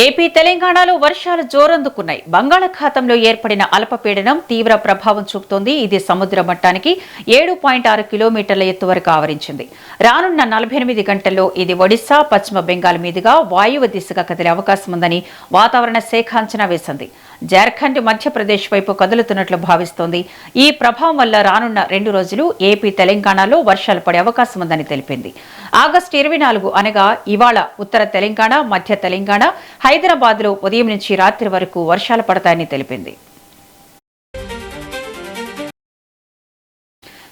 AP తెలంగాణలో వర్షాలు జోరందుకున్నాయి. బంగాళాఖాతంలో ఏర్పడిన అల్పపీడనం తీవ్ర ప్రభావం చూపుతోంది. ఇది సముద్ర మట్టానికి 7.6 కిలోమీటర్ల ఎత్తు వరకు ఆవరించింది. రానున్న 48 గంటల్లో ఇది ఒడిశా, పశ్చిమ బెంగాల్ మీదుగా వాయువ్య దిశగా కదిలే అవకాశం ఉందని వాతావరణ శాఖ అంచనా వేసింది. జార్ఖండ్, మధ్యప్రదేశ్ వైపు కదులుతున్నట్లు భావిస్తోంది. ఈ ప్రభావం వల్ల రానున్న 2 రోజులు ఏపీ తెలంగాణలో వర్షాలు పడే అవకాశం ఉందని తెలిపింది. ఆగస్టు 24 అనగా ఇవాళ ఉత్తర తెలంగాణ, మధ్య తెలంగాణ, హైదరాబాద్ లో ఉదయం నుంచి రాత్రి వరకు వర్షాలు పడతాయని తెలిపింది.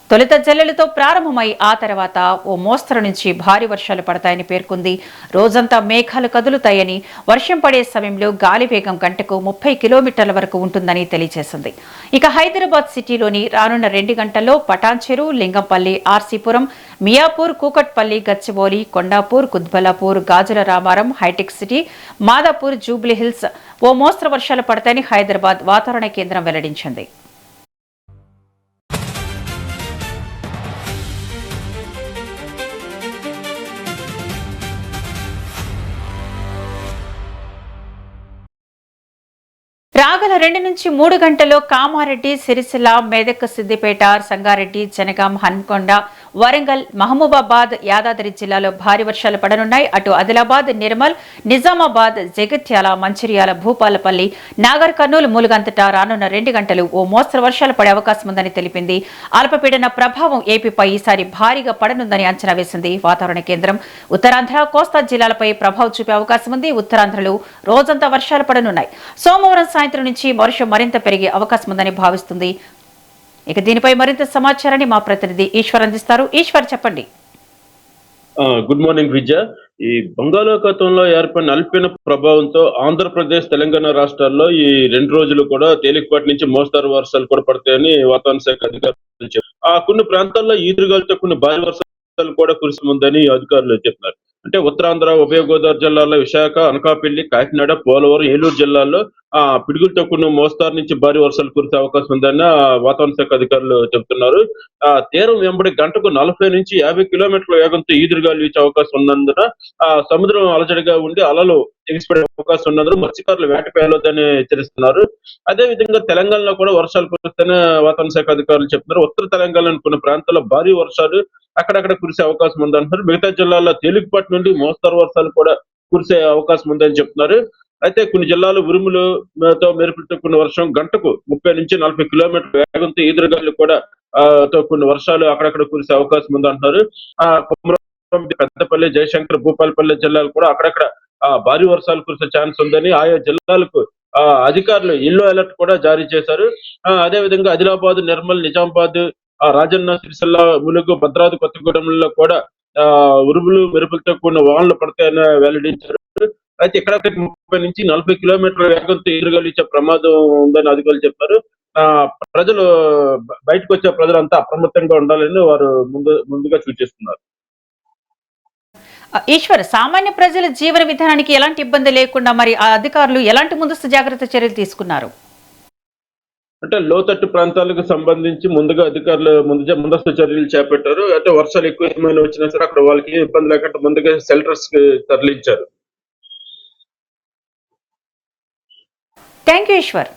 తొలుత జల్లెలతో ప్రారంభమై ఆ తర్వాత ఓ మోస్తరు నుంచి భారీ వర్షాలు పడతాయని పేర్కొంది. రోజంతా మేఘాలు కదులుతాయని, వర్షం పడే సమయంలో గాలి వేగం గంటకు 30 కిలోమీటర్ల వరకు ఉంటుందని తెలియజేసింది. ఇక హైదరాబాద్ సిటీలోని రానున్న 2 గంటల్లో పటాన్చెరు, లింగంపల్లి, ఆర్సీపురం, మియాపూర్, కూకట్పల్లి, గచ్చిబౌలి, కొండాపూర్, కుత్బలాపూర్, గాజుల రామారం, హైటెక్ సిటీ, మాదాపూర్, జూబ్లీహిల్స్ ఓ మోస్తరు వర్షాలు పడతాయని హైదరాబాద్ వాతావరణ కేంద్రం వెల్లడించింది. రాగల 2 నుంచి 3 గంటల్లో కామారెడ్డి, సిరిసిల్ల, మెదక్, సిద్దిపేట, సంగారెడ్డి, జనగాం, హన్మకొండ, వరంగల్, మహబూబాబాద్, యాదాద్రి జిల్లాలో భారీ వర్షాలు పడనున్నాయి. అటు ఆదిలాబాద్, నిర్మల్, నిజామాబాద్, జగిత్యాల, మంచిర్యాల, భూపాలపల్లి, నాగర్ కర్నూలు, ములుగంతటా రానున్న 2 గంటలు ఓ మోస్తరు వర్షాలు పడే అవకాశం ఉందని తెలిపింది. అల్పపీడన ప్రభావం ఏపీపై ఈసారి భారీగా పడనుందని అంచనా వేసింది వాతావరణ కేంద్రం. ఉత్తరాంధ్ర, కోస్తా జిల్లాలపై ప్రభావం చూపే అవకాశం ఉంది. ఉత్తరాంధ్రలో రోజంతా వర్షాలు పడనున్నాయి. సోమవారం సాయంత్రం నుంచి వర్షం మరింత పెరిగే అవకాశం ఉందని భావిస్తుంది. ఇక దీనిపై మరింత సమాచారాన్ని మా ప్రతినిధి ఈశ్వర్ అందిస్తారు. ఈశ్వర్, చెప్పండి. గుడ్ మార్నింగ్ విజయ. ఈ బంగాళాఖాతంలో ఏర్పడిన అల్పపీడన ప్రభావంతో ఆంధ్రప్రదేశ్, తెలంగాణ రాష్ట్రాల్లో ఈ 2 రోజులు కూడా తేలికపాటి నుంచి మోస్తారు వర్షాలు కూడా పడతాయని వాతావరణ శాఖ అధికారులు చెప్పారు. కొన్ని ప్రాంతాల్లో ఈదురుగాలతో కొన్ని భారీ వర్షాలు కూడా కురుస్తుందని అధికారులు చెప్తున్నారు. అంటే ఉత్తరాంధ్ర, ఉభయ గోదావరి జిల్లాల్లో విశాఖ, అనకాపల్లి, కాకినాడ, పోలవరం, ఏలూరు జిల్లాల్లో పిడుగులతో కూడిన మోస్తారు నుంచి భారీ వర్షాలు కురిసే అవకాశం ఉందని వాతావరణ శాఖ అధికారులు చెబుతున్నారు. తీరం వెంబడి గంటకు 40 నుంచి 50 కిలోమీటర్ల వేగంతో ఈదురుగాలు వీచే అవకాశం ఉన్నందున సముద్రం అలజడిగా ఉండి అలలు ఎగిసిపడే అవకాశం ఉన్నందున మత్స్యకారులు వేటకు వెళ్ళొద్దని హెచ్చరిస్తున్నారు. అదే విధంగా తెలంగాణలో కూడా వర్షాలు కురుస్తాయని వాతావరణ శాఖ అధికారులు చెప్తున్నారు. ఉత్తర తెలంగాణలోని కొన్ని ప్రాంతాల్లో భారీ వర్షాలు అక్కడక్కడ కురిసే అవకాశం ఉందంటున్నారు. మిగతా జిల్లాల్లో తేలికపాటి నుండి మోస్తరు వర్షాలు కూడా కురిసే అవకాశం ఉందని చెప్తున్నారు. అయితే కొన్ని జిల్లాలు ఉరుములతో మెరుపులతో కూడిన వర్షం గంటకు 30 నుంచి 40 కిలోమీటర్ల వేగంతో ఈదురుగాలు కూడా తో కొన్ని వర్షాలు అక్కడక్కడ కురిసే అవకాశం ఉందంటున్నారు. కుమరం, పెద్దపల్లి, జయశంకర్, భూపాలపల్లి జిల్లాలు కూడా అక్కడక్కడ భారీ వర్షాలు కురిసే ఛాన్స్ ఉందని ఆయా జిల్లాలకు అధికారులు ఎల్లో అలర్ట్ కూడా జారీ చేశారు. అదే విధంగా ఆదిలాబాద్, నిర్మల్, నిజామాబాద్, రాజన్న, సిరిసిల్ల, ములుగు, భద్రాద్రి కొత్తగూడెంలో కూడా ఉరుములు మెరుపులతో కూడిన వానలు పడతాయని వెల్లడించారు. అయితే ఇక్కడ 30 నుంచి 40 కిలోమీటర్ల వేగంతో ఎదురుగాలు ఇచ్చే ప్రమాదం ఉందని అధికారులు చెప్పారు. ప్రజలు బయటకు వచ్చే ప్రజలంతా అప్రమత్తంగా ఉండాలని వారు ముందుగా సూచిస్తున్నారు. ఈశ్వర్, సామాన్య ప్రజల జీవన విధానానికి ఎలాంటి ఇబ్బంది లేకుండా మరి ఆ అధికారులు ఎలాంటి ముందస్తు జాగ్రత్త చర్యలు తీసుకున్నారు? అంటే లోతట్టు ప్రాంతాలకు సంబంధించి ముందుగా అధికారులు ముందస్తు చర్యలు చేపట్టారు. అంటే వర్షాలు ఎక్కువ ఏమైనా వచ్చినా సరే అక్కడ వాళ్ళకి ఇబ్బంది లేకుండా ముందుగా షెల్టర్స్ కి తరలించారు. Thank you Eshwar.